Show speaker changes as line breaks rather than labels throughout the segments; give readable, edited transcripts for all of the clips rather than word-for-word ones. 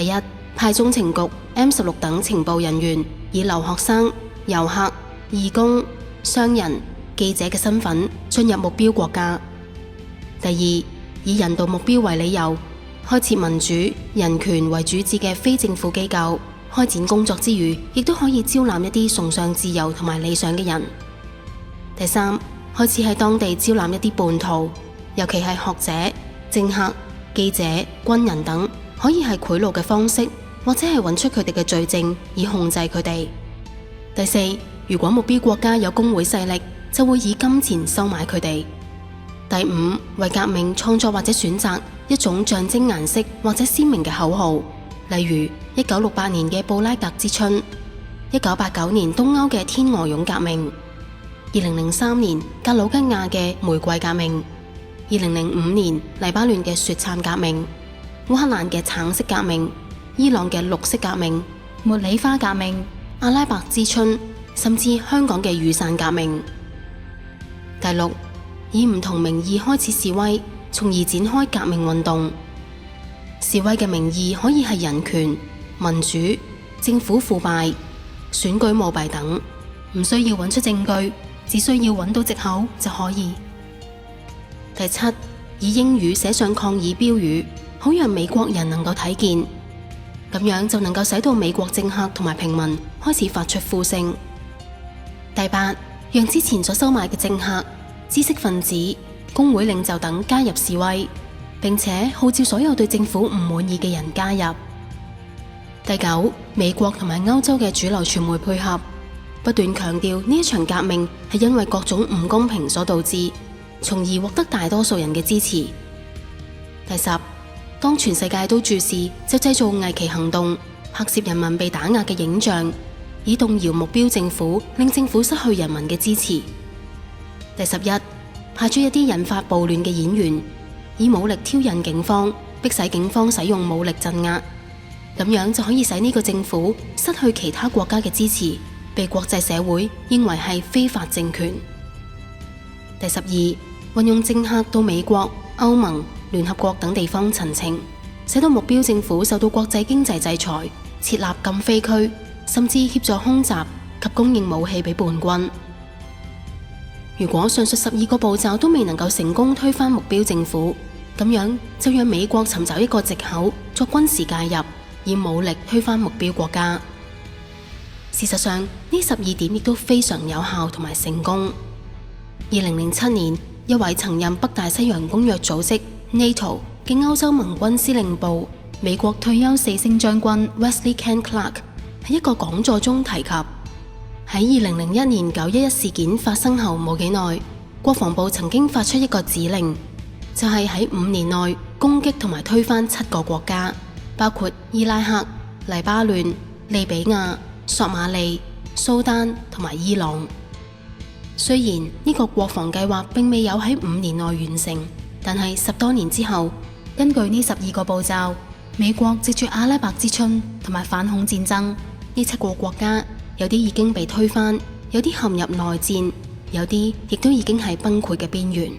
第一，派中情局 M16等情報人員以留學生、遊客、義工、商人、記者嘅身份進入目標國家。第二，以人道目標為理由，開設民主、人權為主旨嘅非政府機構，開展工作之餘，亦都可以招攬一啲崇尚自由同埋理想嘅人。第三，開始喺當地招攬一啲叛徒，尤其係學者、政客、記者、軍人等，可以係賄賂嘅方式，或者係揾出佢哋嘅罪證以控制佢哋。第四，如果目標國家有工會勢力，就會以金錢收買佢哋。第五，為革命創作或者選擇一種象徵顏色或者鮮明嘅口號，例如1968年嘅布拉格之春，1989年東歐嘅天鵝絨革命，2003年格魯吉亞嘅玫瑰革命，2005年黎巴嫩嘅雪橙革命，烏克蘭嘅橙色革命，伊朗嘅綠色革命，茉莉花革命，阿拉伯之春，甚至香港嘅雨傘革命。第六，以唔同名義開始示威，從而展開革命運動。示威嘅名義可以係人權、民主、政府腐敗、選舉舞弊等，唔需要揾出證據，只需要揾到藉口就可以。第七，以英語寫上抗議標語，好讓美國人能夠睇見，咁樣就能夠使到美國政客同埋平民開始發出呼聲。第八，讓之前所收買嘅政客、知識分子、工會領袖等加入示威，並且號召所有對政府唔滿意嘅人加入。第九，美國同埋歐洲嘅主流傳媒配合，不斷強調呢一場革命係因為各種唔公平所導致，從而獲得大多數人嘅支持。第十，當全世界都注視，就製造偽旗行動，拍攝人民被打壓嘅影像，以動搖目標政府，令政府失去人民嘅支持。第11，派出一啲引發暴亂嘅演員，以武力挑釁警方，迫使警方使用武力鎮壓，咁樣就可以使呢個政府失去其他國家嘅支持，被國際社會認為係非法政權。第12，運用政客到美國、歐盟、聯合國等地方陳情，使到目標政府受到國際經濟制裁，設立禁飛區，甚至協助空襲及供應武器俾叛軍。如果上述12個步驟都未能夠成功推翻目標政府，咁樣就讓美國尋找一個藉口作軍事介入，以武力推翻目標國家。事實上，呢12點亦都非常有效同埋成功。2007年，一位曾任北大西洋公約組織 NATO 嘅歐洲盟軍司令部美國退休4星將軍 Wesley Ken Clark 喺一個講座中提及，喺2001年911事件發生後冇幾耐，國防部曾經發出一個指令，就係喺5年內攻擊同埋推翻7個國家，包括伊拉克、黎巴嫩、利比亞、索馬利、蘇丹同埋伊朗。雖然呢個國防計劃並未有喺5年內完成，但係10多年之後，根據呢12個步驟，美國藉住阿拉伯之春同埋反恐戰爭，呢7個國家有啲已經被推翻，有啲陷入內戰，有啲亦都已經係崩潰嘅邊緣。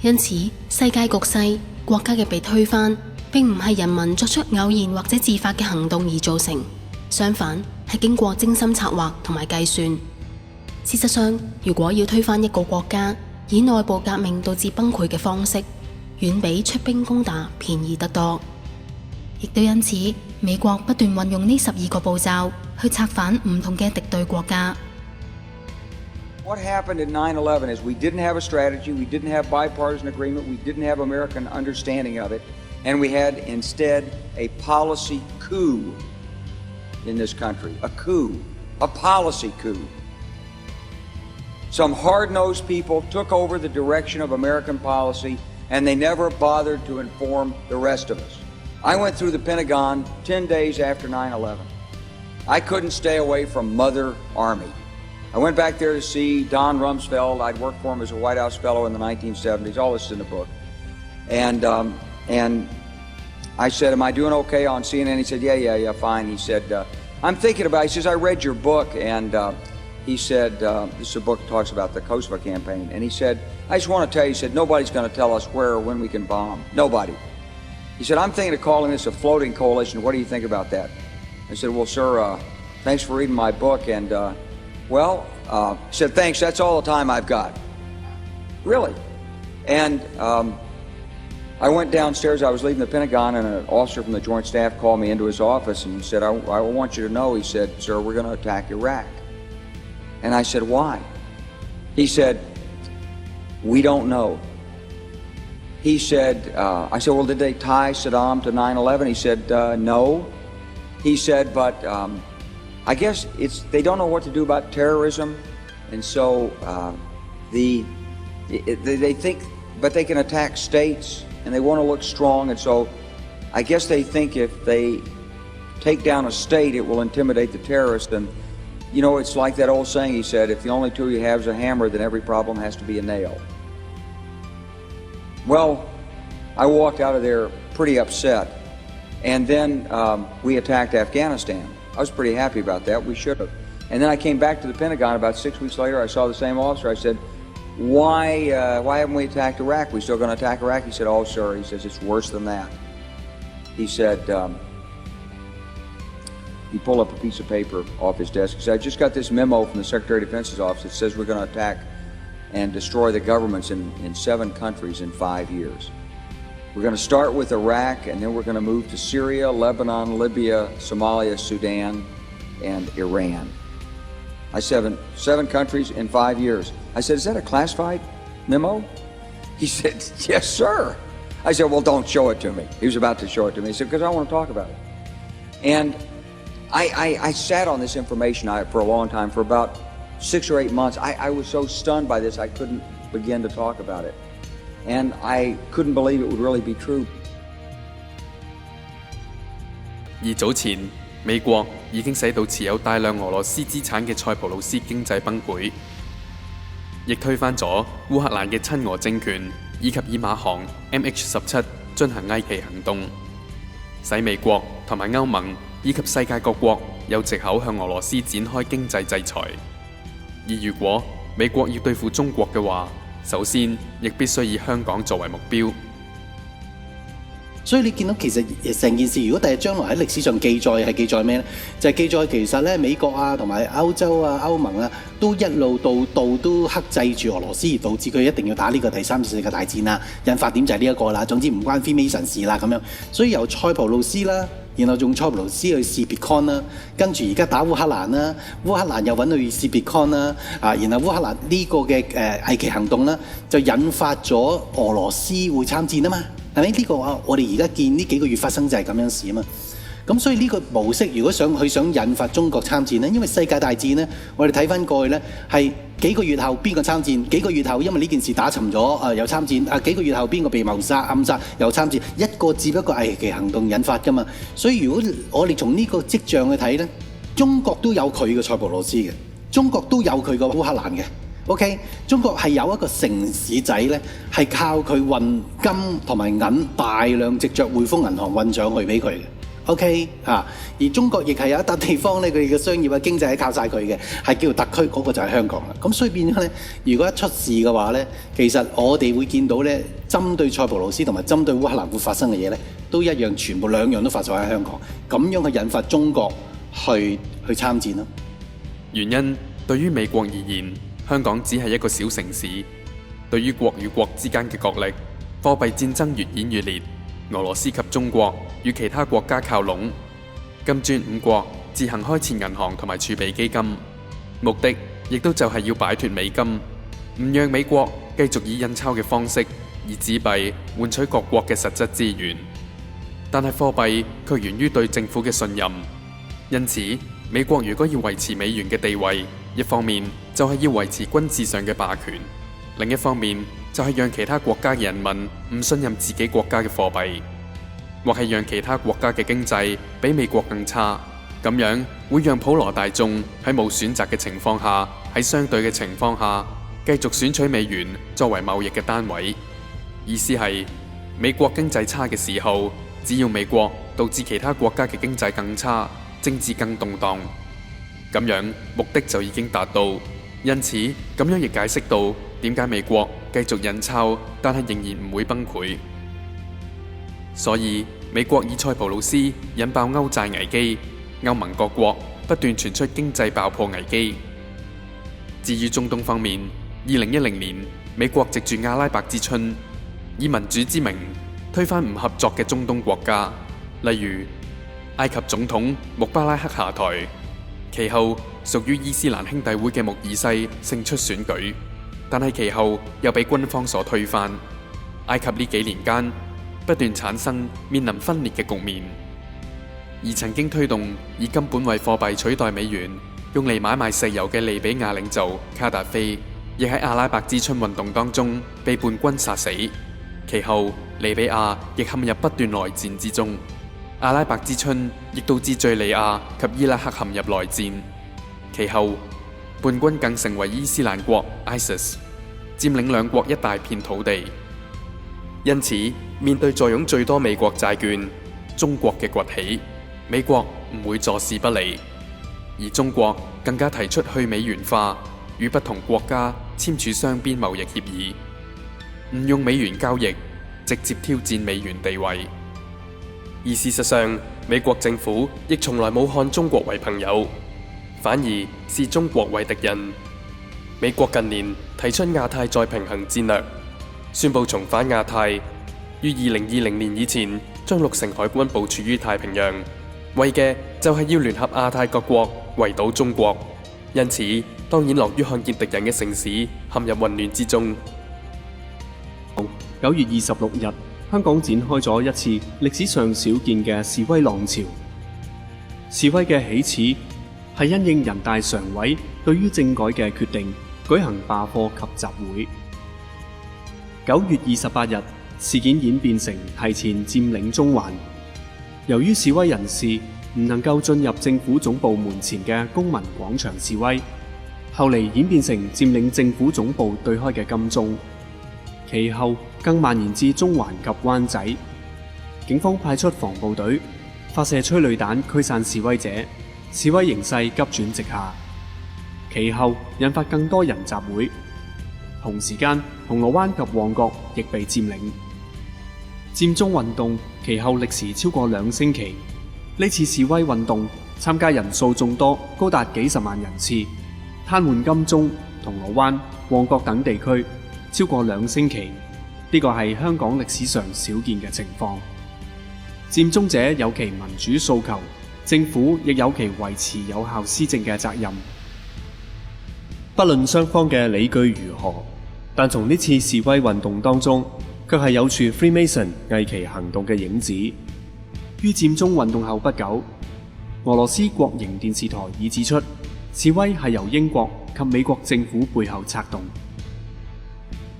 因此，世界局勢、國家嘅被推翻，並唔係人民作出偶然或者自發嘅行動而造成，相反係經過精心策劃同埋計算。事實上，如果要推翻一個國家，以內部革命導致崩潰嘅方式，遠比出兵攻打便宜得多。亦都因此，美國不斷運用呢12個步驟去策反唔同嘅敵對國家。
What happened in 9/11 is we didn't have a strategy, we didn't have bipartisan agreement, we didn't have American understanding of it, and we had instead a policy coup in this country. A coup, a policy coup. Some hard-nosed people took over the direction of American policy, and they never bothered to inform the rest of us. I went through the Pentagon 10 days after 9/11. I couldn't stay away from Mother Army. I went back there to see Don Rumsfeld. I'd worked for him as a White House fellow in the 1970s. All this is in the book. And I said, am I doing okay on CNN? He said, yeah, fine. He said, I'm thinking about it. He says, I read your book. And he said, this is a book that talks about the Kosovo campaign. And he said, I just want to tell you, he said, nobody's going to tell us where or when we can bomb. Nobody. He said, I'm thinking of calling this a floating coalition. What do you think about that? I said, well, sir, thanks for reading my book. And, he said, thanks, that's all the time I've got. Really? And I went downstairs. I was leaving the Pentagon, and an officer from the Joint Staff called me into his office, and he said, I want you to know, he said, sir, we're going to attack Iraq. And I said, why? He said, we don't know. He said, I said, well, did they tie Saddam to 9/11? He said, no. He said, but I guess they don't know what to do about terrorism, and so they think, but they can attack states, and they want to look strong, and so I guess they think if they take down a state, it will intimidate the terrorist. And you know, it's like that old saying, he said, if the only tool you have is a hammer, then every problem has to be a nail. Well, I walked out of there pretty upset, and then we attacked Afghanistan. I was pretty happy about that. We should have. And then I came back to the Pentagon about 6 weeks later. I saw the same officer. I said, why haven't we attacked Iraq? We still going to attack Iraq? He said, oh, sir. He says, it's worse than that. He said, he pulled up a piece of paper off his desk. He said, I just got this memo from the Secretary of Defense's office that says we're going to attack and destroy the governments in 7 countries in 5 years. We're going to start with Iraq, and then we're going to move to Syria, Lebanon, Libya, Somalia, Sudan, and Iran. I said, 7 countries in 5 years. I said, is that a classified memo? He said, yes, sir. I said, well, don't show it to me. He was about to show it to me. He said, because I want to talk about it. And I sat on this information for a long time, for about 6 or 8 months. I was so stunned by this, I couldn't begin to talk about it. And I couldn't believe it would really be true.
而早前，美國已經使到持有大量俄羅斯資產嘅塞浦路斯經濟崩潰，亦推翻咗烏克蘭嘅親俄政權，以及以馬航 MH17 進行偽旗行動，使美國同埋歐盟以及世界各國有藉口向俄羅斯展開經濟制裁。而如果美國要對付中國嘅話，首先亦必須以香港作為目標。
所以你見到其實成件事，如果第日將來喺歷史上記載係記載咩呢？就係記載其實咧美國啊同埋歐洲啊歐盟啊都一路到都克制住俄羅斯，而導致佢一定要打呢個第3次世界大戰啦。引發點就係呢一個啦。總之唔關 Freemason 事啦咁樣。所以由塞浦路斯啦，然後用塞浦路斯去試別康啦，跟住而家打烏克蘭啦，烏克蘭又揾去試別康啦，然後烏克蘭呢個嘅偽旗行動啦，就引發咗俄羅斯會參戰啊嘛。係咪呢個我哋而家見呢幾個月發生就係咁樣事啊嘛？咁所以呢個模式，如果想引發中國參戰呢，因為世界大戰呢，我哋睇翻過去呢，係幾個月後邊個參戰？幾個月後因為呢件事打沉咗，又參戰。幾個月後邊個被謀殺、暗殺又參戰，一個只不過偽旗行動引發㗎嘛。所以如果我哋從呢個跡象去睇呢，中國都有佢嘅塞浦路斯嘅，中國都有佢嘅烏克蘭嘅。OK， 中國係有一個城市仔呢，係靠佢運金同埋銀大量藉着匯豐銀行運上去俾佢嘅。OK 而中國亦係有一笪地方呢，佢哋嘅商業啊經濟係靠晒佢嘅，係叫做特區，嗰個就係香港啦。咁所以變咗呢，如果一出事嘅話呢，其實我哋會見到呢，針對塞浦路斯同埋針對烏克蘭會發生嘅嘢呢，都一樣，全部兩樣都發生喺香港，咁樣去引發中國去參戰咯。
原因對於美國而言，香港只係一個小城市，對於國與國之間嘅角力，貨幣戰爭越演越烈，俄羅斯及中國與其他國家靠攏，金磚5國自行開設銀行同埋儲備基金，目的亦都就係要擺脫美金，唔讓美國繼續以印鈔嘅方式以紙幣換取各國嘅實質資源。但係貨幣卻源於對政府嘅信任，因此美國如果要維持美元嘅地位，一方面就係要維持軍事上嘅霸權，另一方面就係讓其他國家嘅人民唔信任自己國家嘅貨幣，或係讓其他國家嘅經濟比美國更差，咁樣會讓普羅大眾喺冇選擇嘅情況下，喺相對嘅情況下，繼續選取美元作為貿易嘅單位。意思係美國經濟差嘅時候，只要美國導致其他國家嘅經濟更差，政治更動盪，咁樣目的就已經達到。因此咁樣亦解釋到點解美國繼續印鈔，但係仍然唔會崩潰。所以美國以塞浦路斯引爆歐債危機，歐盟各國不斷傳出經濟爆破危機。至於中東方面，2010年美國藉住阿拉伯之春，以民主之名推翻唔合作嘅中東國家，例如埃及總統穆巴拉克下台，其後屬於伊斯蘭兄弟會嘅穆爾西勝出選舉，但係其後又被軍方所推翻。埃及呢幾年間不斷產生面臨分裂嘅局面，而曾經推動以金本位貨幣取代美元，用嚟買賣石油嘅利比亞領袖卡達菲，亦喺阿拉伯之春運動當中被叛軍殺死。其後利比亞亦陷入不斷內戰之中，阿拉伯之春亦導致敘利亞及伊拉克陷入內戰。其後叛軍更成為伊斯蘭國 ISIS， 佔領兩國一大片土地。因此，面對坐擁最多美國債券中國嘅崛起，美國唔會坐視不理，而中國更加提出去美元化，與不同國家簽署雙邊貿易協議，唔用美元交易，直接挑戰美元地位。而事實上，美國政府亦從來冇看中國為朋友，反而視中國為敵人。美國近年提出亞太再平衡戰略，宣布重返亞太，於2020年以前將6成海軍部署於太平洋，為嘅就係要聯合亞太各國圍堵中國。因此，當然樂於看見敵人嘅城市陷入混亂之中。
9月26日，香港展開咗一次歷史上少見嘅示威浪潮。示威嘅起始係因應人大常委對於政改嘅決定，舉行罷課及集會。9月28日，事件演變成提前佔領中環。由於示威人士唔能夠進入政府總部門前嘅公民廣場示威，後嚟演變成佔領政府總部對開嘅金鐘，其後更蔓延至中環及灣仔。警方派出防暴隊，發射催淚彈驅散示威者，示威形勢急轉直下，其後引發更多人集會。同時間，銅鑼灣及旺角亦被佔領。佔中運動其後歷時超過2星期。呢次示威運動參加人數眾多，高達幾十萬人次，癱瘓金鐘、銅鑼灣、旺角等地區超過2星期。呢個係香港歷史上少見嘅情況。佔中者有其民主訴求，政府亦有其維持有效施政嘅責任。不論雙方嘅理據如何，但從呢次示威運動當中，卻係有處 Freemason 偽旗行動嘅影子。於佔中運動後不久，俄羅斯國營電視台已指出，示威係由英國及美國政府背後策動。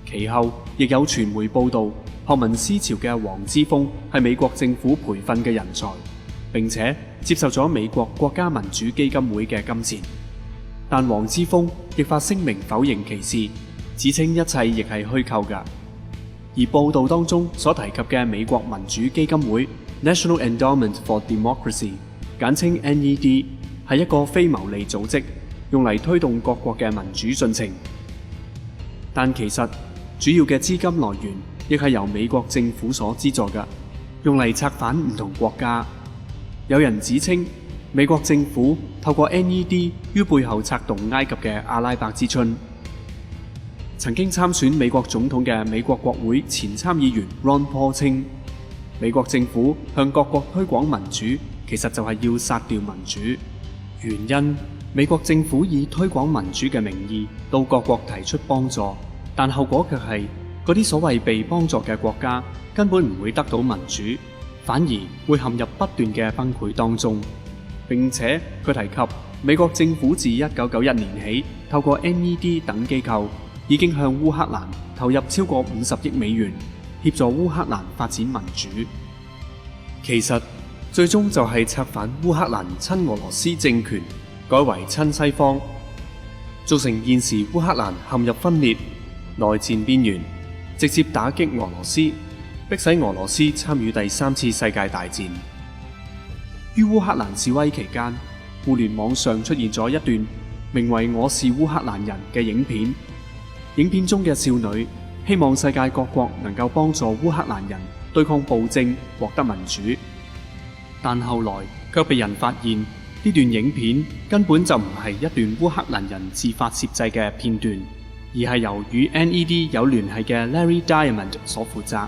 其後亦有傳媒報道，學民思潮嘅黃之鋒係美國政府培訓嘅人才，並且接受咗美國國家民主基金會嘅金錢。但黃之鋒亦發聲明否認其事，指稱一切亦係虛構㗎。而報道當中所提及嘅美國民主基金會 National Endowment for Democracy， 簡稱 NED， 係一個非牟利組織，用嚟推動各國嘅民主進程。但其實主要嘅資金來源亦係由美國政府所資助嘅，用嚟策反唔同國家。有人指稱美國政府透過 NED 於背後策動埃及嘅阿拉伯之春。曾經參選美國總統嘅美國國會前參議員 Ron Paul 稱，美國政府向各國推廣民主，其實就係要殺掉民主。原因，美國政府以推廣民主嘅名義到各國提出幫助，但後果卻係嗰啲所謂被幫助嘅國家根本唔會得到民主，反而會陷入不斷嘅崩潰當中。並且佢提及美國政府自1991年起透過 NED 等機構已經向烏克蘭投入超過50億美元，協助烏克蘭發展民主。其實最終就係策反烏克蘭親俄羅斯政權，改為親西方，造成現時烏克蘭陷入分裂、內戰邊緣，直接打擊俄羅斯，迫使俄羅斯參與第3次世界大戰。於烏克蘭示威期間，互聯網上出現咗一段名為《我是烏克蘭人》嘅影片。影片中嘅少女希望世界各國能夠幫助烏克蘭人對抗暴政，獲得民主。但後來卻被人發現呢段影片根本就唔係一段烏克蘭人自發攝製嘅片段，而係由與 NED 有聯繫嘅 Larry Diamond 所負責。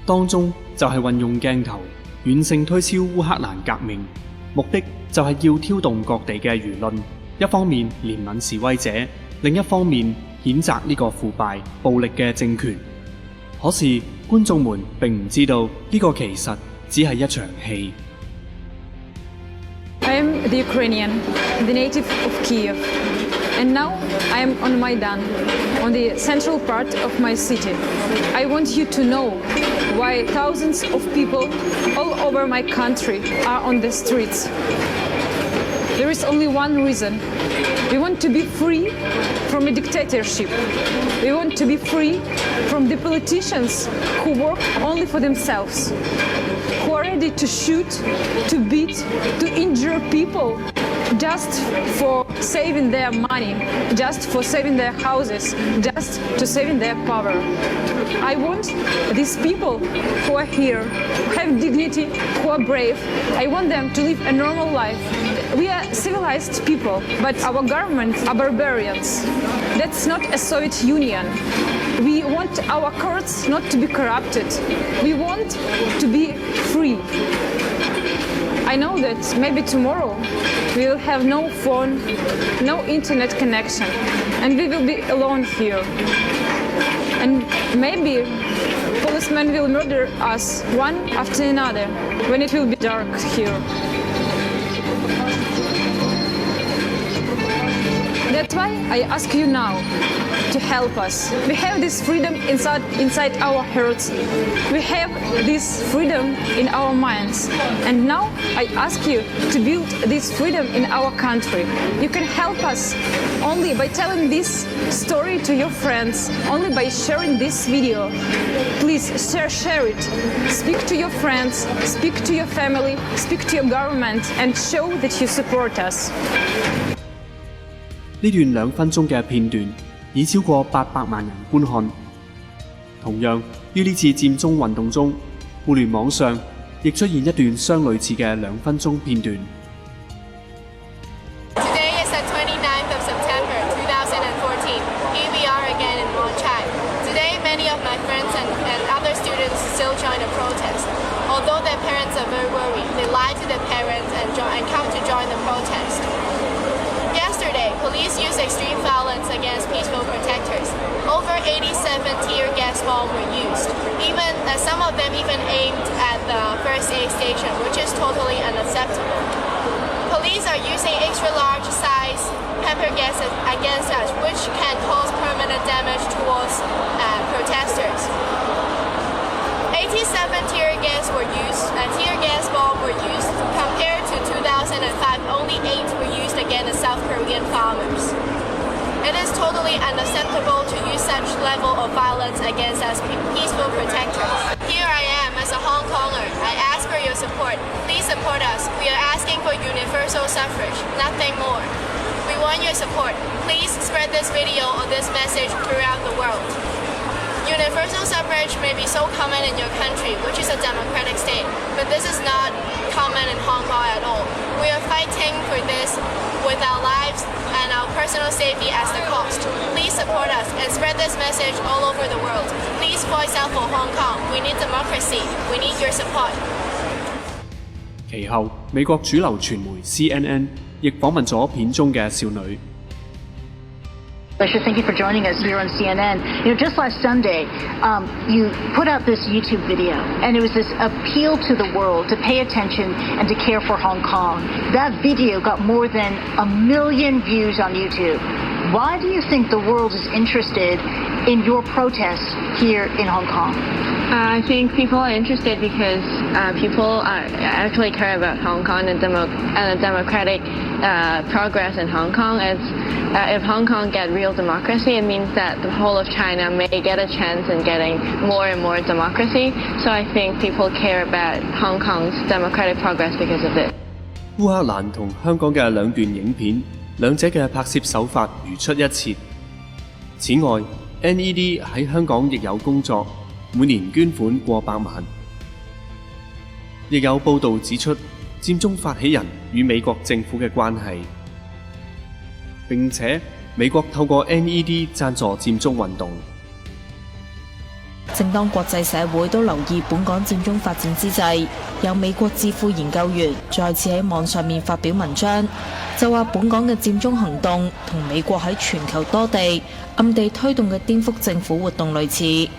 當中就係運用鏡頭遠勝推銷烏克蘭革命，目的就係要挑動各地嘅輿論，一方面憐憫示威者，另一方面譴責呢個腐敗暴力嘅政權。可是觀眾們並唔知道呢個其實只係一場戲。
I am the Ukrainian, the native of Kiev, and now I am on Maidan, on the central part of my city. I want you to know why thousands of people all over my country are on the streets. There is only one reason. We want to be free from a dictatorship. We want to be free from the politicians who work only for themselves, who are ready to shoot, to beat, to injure people just for saving their money, just for saving their houses, just to saving their power. I want these people who are here, who have dignity, who are brave, I want them to live a normal life. We are civilized people, but our governments are barbarians. That's not a Soviet Union. We want our courts not to be corrupted. We want to be free. I know that maybe tomorrow we will have no phone, no internet connection, and we will be alone here. And maybe policemen will murder us one after another when it will be dark here. That's why I ask you now to help us. We have this freedom inside our hearts. We have this freedom in our minds. And now I ask you to build this freedom in our country. You can help us only by telling this story to your friends, only by sharing this video. Please share it. Speak to your friends, speak to your family, speak to your government, and show that you support us.
呢段2分鐘嘅片段已超過800萬人觀看。同樣於呢次佔中運動中，互聯網上亦出現一段相類似嘅2分鐘片段。
Today is the 29th of September 2014. Here we are again in Monchai. Today many of my friends and other students still join the protest. Although their parents are very worried, they lie to their parents and come to join the protest. Yesterday, police used extreme violence against peaceful protesters. Over 87 tear gas bombs were used. Some of them even aimed at the first aid station, which is totally unacceptable. Police are using extra large size pepper gas against us, which can cause permanent damage towards protesters. 87 tear gas bombs were used. Compared to 2005, only 8 were used against South Korean farmers. It is totally unacceptable to use such level of violence against us peaceful protesters. Here I am as a Hong Konger. I ask for your support. Please support us. We are asking for universal suffrage, nothing more. We want your support. Please spread this video or this message throughout the world. Universal suffrage may be so common in your country, which is a democratic state, but this is not common in Hong Kong at all. We are fighting for this with our lives and our personal safety as the cost. Please support us and spread this message all over the world. Please voice out for Hong Kong. We need democracy. We need your support.
其後，美國主流傳媒 CNN 亦訪問咗片中嘅少女。
Alicia, thank you for joining us here on CNN. Just last Sunday, you put out this YouTube video, and it was this appeal to the world to pay attention and to care for Hong Kong. That video got more than 1 million views on YouTube. Why do you think the world is interested in your protest here in Hong Kong?
I think people are interested because people actually care about Hong Kong and the democratic progress in Hong Kong. If Hong Kong get real democracy, it means that the whole of China may get a chance in getting more and more democracy. So I think people care about Hong Kong's democratic progress because of this.
烏克蘭同香港嘅2段影片，兩者嘅拍攝手法如出一轍。此外， NED 喺香港亦有工作，每年捐款過百萬。亦有報導指出佔中發起人與美國政府嘅關係，並且美國透過 NED 贊助佔中運動。
正當國際社會都留意本港佔中發展之際，有美國智庫研究員再次喺網上面發表文章，就話本港嘅佔中行動同美國喺全球多地暗地推動嘅顛覆政府活動類似。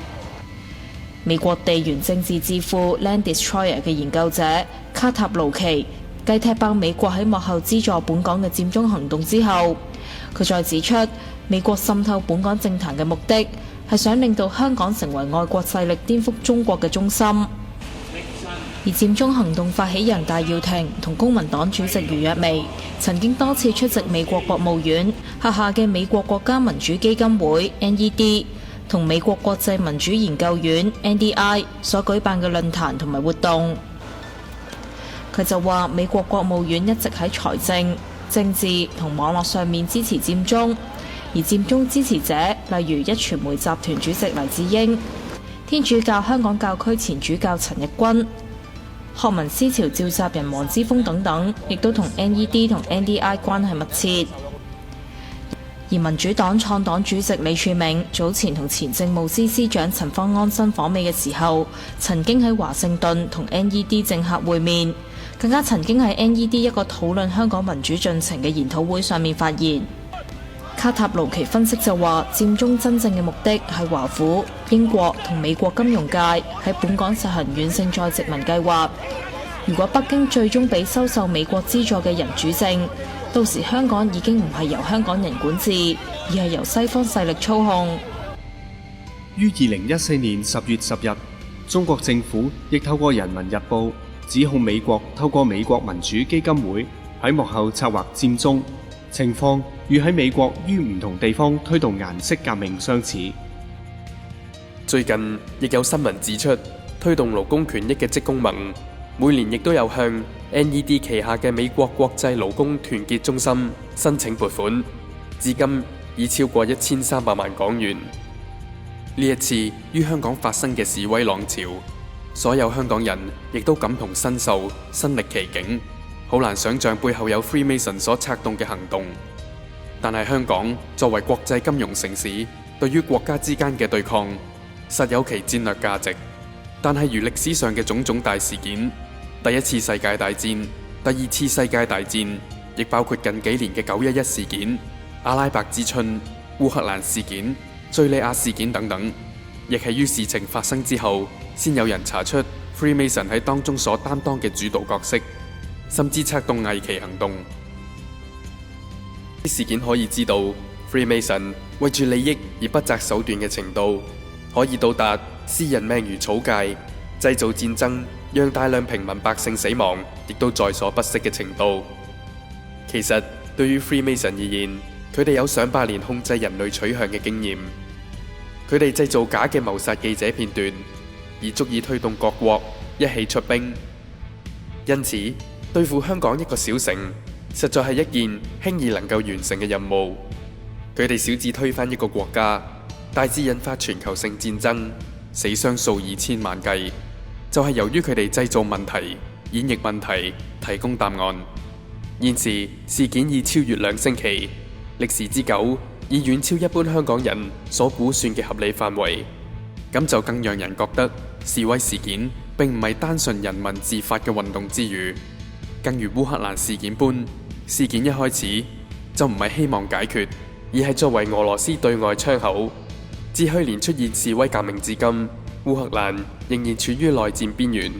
美國地緣政治智庫 Land Destroyer 嘅研究者卡塔盧奇繼踢爆美國喺幕後資助本港嘅佔中行動之後，佢再指出美國滲透本港政壇嘅目的係想令到香港成為外國勢力顛覆中國嘅中心。而佔中行動發起人戴耀廷同公民黨主席余若薇曾經多次出席美國國務院轄下嘅美國國家民主基金會 NED 同美國國際民主研究院 NDI 所舉辦嘅論壇同埋活動。佢就話美國國務院一直喺財政、政治同網絡上面支持佔中，而佔中支持者例如壹傳媒集團主席黎智英、天主教香港教區前主教陳日君、學民思潮召集人黃之鋒等等，亦都同 NED 同 NDI 關係密切。而民主黨創黨主席李柱銘早前同前政務司司長陳方安生訪美嘅時候，曾經喺華盛頓同 NED 政客會面，更加曾經喺 NED 一個討論香港民主進程嘅研討會上面發言。卡塔盧奇分析就話，佔中真正嘅目的係華府、英國同美國金融界喺本港實行軟性再殖民計劃。如果北京最終俾收受美國資助嘅人主政，到時香港已經唔係由香港人管治，而係由西方勢力操控。
於2014年10月10日，中國政府亦透過《人民日報》指控美國透過美國民主基金會喺幕後策劃佔中，情況與喺美國於唔同地方推動顏色革命相似。
最近亦有新聞指出，推動勞工權益嘅職工盟每年亦都有向 NED 旗下嘅美國國際勞工團結中心申請撥款，至今已超過1300萬港元。呢一次於香港發生嘅示威浪潮，所有香港人亦都感同身受，身歷其境，好難想像背後有 Freemason 所策動嘅行動。但係香港作為國際金融城市，對於國家之間嘅對抗，實有其戰略價值。但係如歷史上嘅種種大事件，第一次世界大戰、第二次世界大戰，亦包括近幾年嘅911事件、阿拉伯之春、烏克蘭事件、敘利亞事件等等，亦係於事情發生之後，先有人查出 Freemason 喺當中所擔當嘅主導角色，甚至策動偽旗行動。事件可以知道 Freemason 為住利益而不擇手段嘅程度，可以到達視人命如草芥、製造戰爭，讓大量平民百姓死亡，亦都在所不惜嘅程度。其實對於 Freemason 而言，佢哋有上百年控制人類取向嘅經驗，佢哋製造假嘅謀殺記者片段，而足以推動各國一起出兵。因此，對付香港一個小城，實在係一件輕易能夠完成嘅任務。佢哋小至推翻一個國家，大至引發全球性戰爭，死傷數以千萬計，就係由於佢哋製造問題、演繹問題、提供答案。現時事件已超越2星期，歷時之久已遠超一般香港人所估算嘅合理範圍，咁就更讓人覺得示威事件並唔係單純人民自發嘅運動之餘，更如烏克蘭事件般，事件一開始就唔係希望解決，而係作為俄羅斯對外窗口。自去年出現示威革命至今，烏克蘭仍然處於內戰邊緣，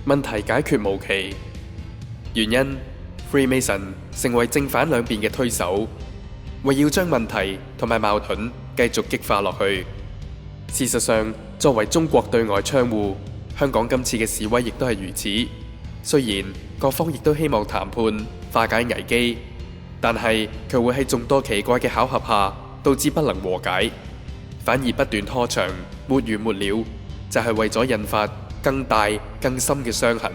問題解決無期。原因 Freemason 成為正反兩邊嘅推手，為要將問題同埋矛盾繼續激化落去。事實上，作為中國對外窗戶，香港今次嘅示威亦都係如此。雖然各方亦都希望談判化解危機，但係卻會喺眾多奇怪嘅巧合下，導致不能和解，反而不斷拖長，沒完沒了，就係為咗引發更大更深嘅傷痕。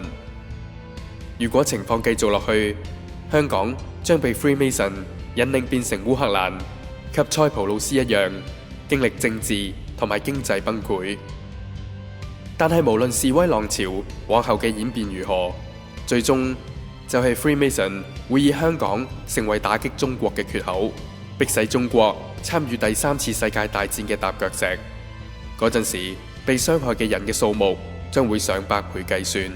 如果情況繼續落去，香港將被 Freemason 引領變成烏克蘭及塞浦路斯一樣，經歷政治同埋經濟崩潰。但係無論示威浪潮往後嘅演變如何，最終就係 Freemason 會以香港成為打擊中國嘅缺口，迫使中國參與第3次世界大戰嘅踏腳石。嗰陣時，被傷害嘅人嘅數目將會上百倍計算。